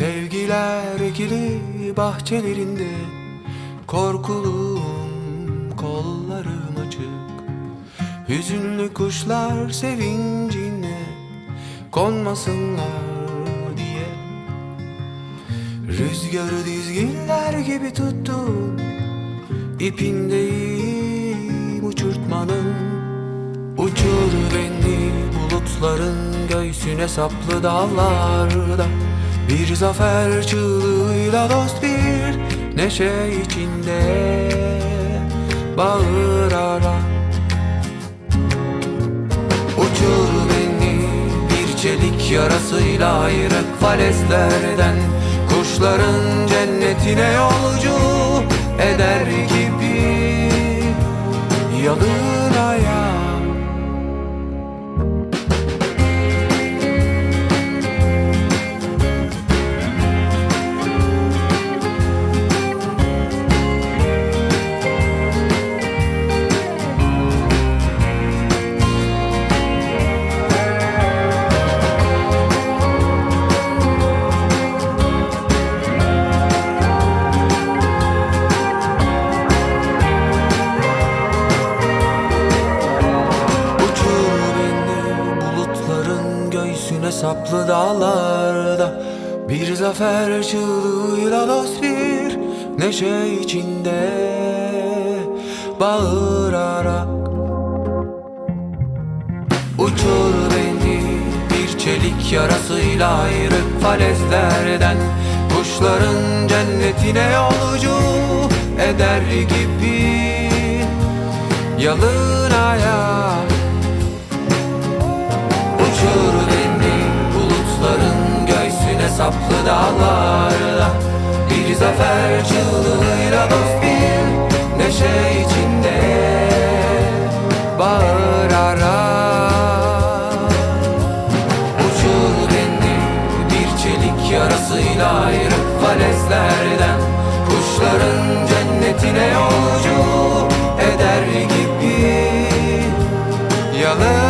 Sevgiler ekili bahçelerinde, korkulum kollarım açık. Hüzünlü kuşlar sevincine konmasınlar diye. Rüzgarı dizginler gibi tuttum, ipindeyim uçurtmanın. Uçur beni bulutların göğsüne saplı dağlarda. Bir zafer çığlığıyla dost bir neşe içinde bağırarak. Uçur beni bir çelik yarasıyla ayrık falezlerden, kuşların cennetine yolcu eder gibi yalın ayağa. Saplı dağlarda bir zafer çığlığıyla dost bir neşe içinde bağırarak. Uçur beni bir çelik yarasıyla ayrık falezlerden, kuşların cennetine yolcu eder gibi yalın ayağa. Uçur saplı dağlarda bir zafer çığlığıyla dost bir neşe içinde bağırarak. Uçur beni bir çelik yarasıyla ayrık falezlerden, kuşların cennetine yolcu eder gibi yalın